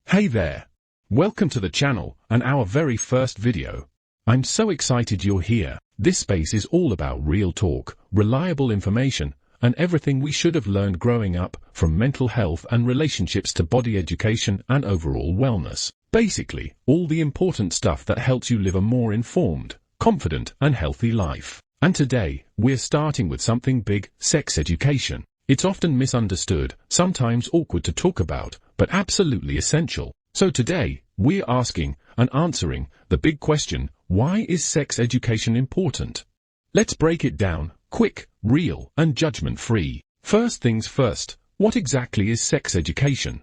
Hey there! Welcome to the channel and our very first video. I'm so excited you're here. This space is all about real talk, reliable information, and everything we should have learned growing up, from mental health and relationships to body education and overall wellness. Basically, all the important stuff that helps you live a more informed, confident, and healthy life. And today, we're starting with something big: sex education. It's often misunderstood, sometimes awkward to talk about, but absolutely essential. So today, we're asking and answering the big question: why is sex education important? Let's break it down, quick, real, and judgment-free. First things first, what exactly is sex education?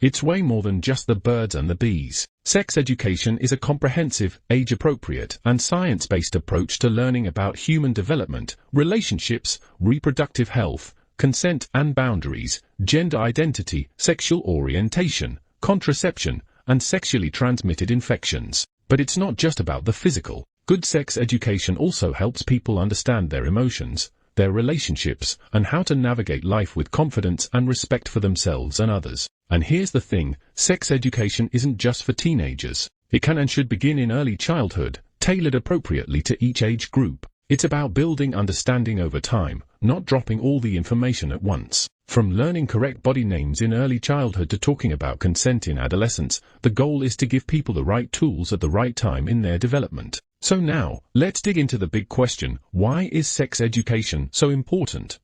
It's way more than just the birds and the bees. Sex education is a comprehensive, age-appropriate, and science-based approach to learning about human development, relationships, reproductive health, consent and boundaries, gender identity, sexual orientation, contraception, and sexually transmitted infections. But it's not just about the physical. Good sex education also helps people understand their emotions, their relationships, and how to navigate life with confidence and respect for themselves and others. And here's the thing: sex education isn't just for teenagers. It can and should begin in early childhood, tailored appropriately to each age group. It's about building understanding over time, not dropping all the information at once. From learning correct body names in early childhood to talking about consent in adolescence, the goal is to give people the right tools at the right time in their development. So now, let's dig into the big question: why is sex education so important?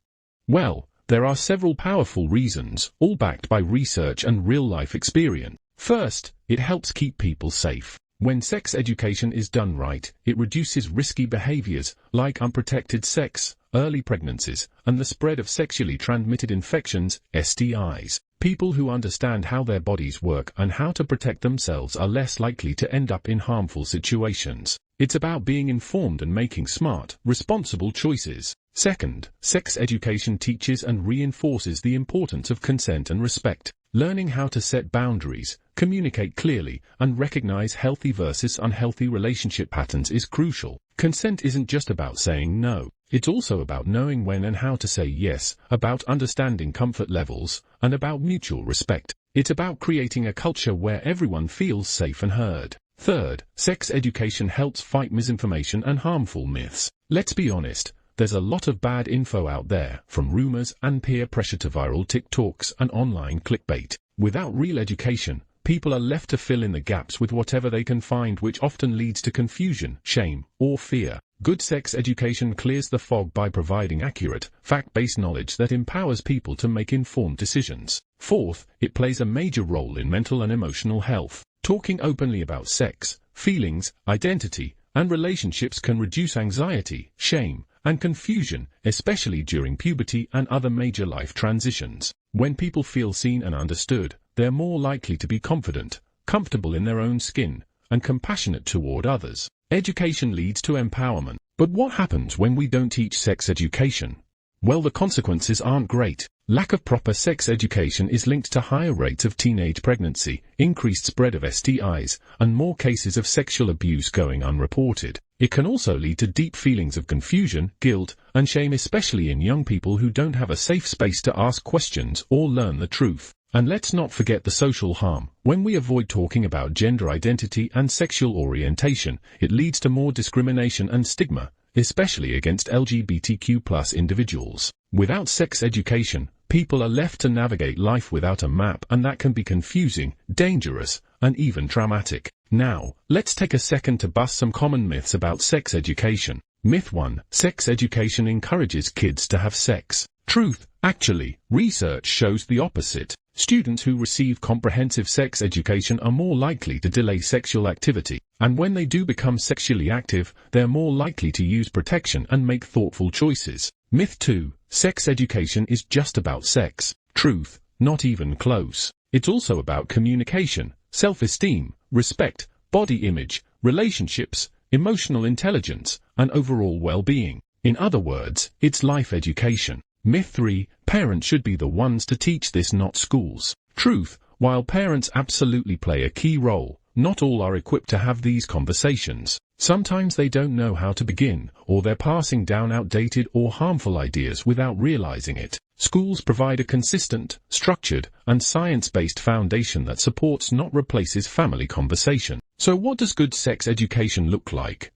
Well, there are several powerful reasons, all backed by research and real-life experience. First, it helps keep people safe. When sex education is done right, it reduces risky behaviors, like unprotected sex, early pregnancies, and the spread of sexually transmitted infections, STIs. People who understand how their bodies work and how to protect themselves are less likely to end up in harmful situations. It's about being informed and making smart, responsible choices. Second, sex education teaches and reinforces the importance of consent and respect. Learning how to set boundaries, communicate clearly, and recognize healthy versus unhealthy relationship patterns is crucial. Consent isn't just about saying no. It's also about knowing when and how to say yes, about understanding comfort levels, and about mutual respect. It's about creating a culture where everyone feels safe and heard. Third, sex education helps fight misinformation and harmful myths. Let's be honest, there's a lot of bad info out there, from rumors and peer pressure to viral TikToks and online clickbait. Without real education, people are left to fill in the gaps with whatever they can find, which often leads to confusion, shame, or fear. Good sex education clears the fog by providing accurate, fact-based knowledge that empowers people to make informed decisions. Fourth, it plays a major role in mental and emotional health. Talking openly about sex, feelings, identity, and relationships can reduce anxiety, shame, and confusion, especially during puberty and other major life transitions. When people feel seen and understood, they're more likely to be confident, comfortable in their own skin, and compassionate toward others. Education leads to empowerment. But what happens when we don't teach sex education? Well, the consequences aren't great. Lack of proper sex education is linked to higher rates of teenage pregnancy, increased spread of STIs, and more cases of sexual abuse going unreported. It can also lead to deep feelings of confusion, guilt, and shame, especially in young people who don't have a safe space to ask questions or learn the truth. And let's not forget the social harm. When we avoid talking about gender identity and sexual orientation, it leads to more discrimination and stigma, especially against LGBTQ+ individuals. Without sex education, people are left to navigate life without a map, and that can be confusing, dangerous, and even traumatic. Now, let's take a second to bust some common myths about sex education. Myth 1: sex education encourages kids to have sex. Truth: actually, research shows the opposite. Students who receive comprehensive sex education are more likely to delay sexual activity, and when they do become sexually active, they're more likely to use protection and make thoughtful choices. Myth 2: sex education is just about sex. Truth: not even close. It's also about communication, self-esteem, respect, body image, relationships, emotional intelligence, and overall well-being. In other words, it's life education. Myth 3: parents should be the ones to teach this, not schools. Truth: while parents absolutely play a key role, not all are equipped to have these conversations. Sometimes they don't know how to begin, or they're passing down outdated or harmful ideas without realizing it. Schools provide a consistent, structured, and science-based foundation that supports, not replaces, family conversation. So what does good sex education look like?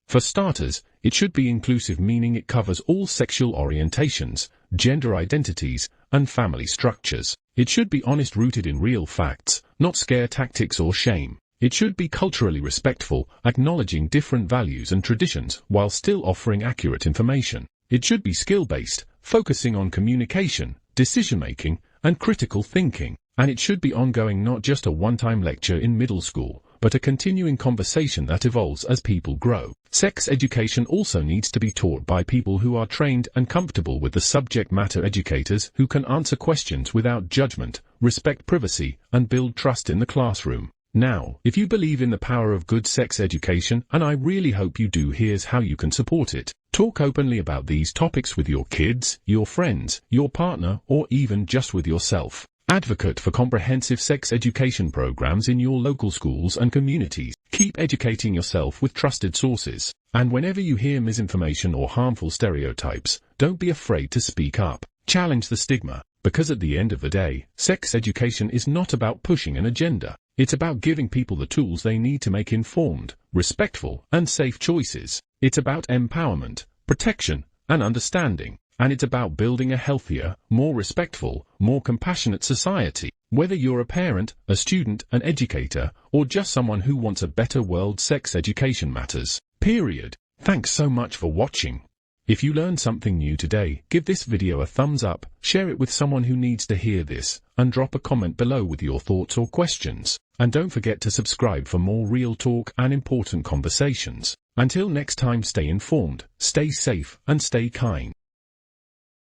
For starters, it should be inclusive, meaning it covers all sexual orientations, gender identities, and family structures. It should be honest, rooted in real facts, not scare tactics or shame. It should be culturally respectful, acknowledging different values and traditions while still offering accurate information. It should be skill-based, focusing on communication, decision-making, and critical thinking. And it should be ongoing, not just a one-time lecture in middle school, but a continuing conversation that evolves as people grow. Sex education also needs to be taught by people who are trained and comfortable with the subject matter, educators who can answer questions without judgment, respect privacy, and build trust in the classroom. Now, if you believe in the power of good sex education, and I really hope you do, here's how you can support it. Talk openly about these topics with your kids, your friends, your partner, or even just with yourself. Advocate for comprehensive sex education programs in your local schools and communities. Keep educating yourself with trusted sources. And whenever you hear misinformation or harmful stereotypes, don't be afraid to speak up. Challenge the stigma, because at the end of the day, sex education is not about pushing an agenda. It's about giving people the tools they need to make informed, respectful, and safe choices. It's about empowerment, protection, and understanding. And it's about building a healthier, more respectful, more compassionate society. Whether you're a parent, a student, an educator, or just someone who wants a better world, sex education matters. Period. Thanks so much for watching. If you learned something new today, give this video a thumbs up, share it with someone who needs to hear this, and drop a comment below with your thoughts or questions. And don't forget to subscribe for more real talk and important conversations. Until next time, stay informed, stay safe, and stay kind.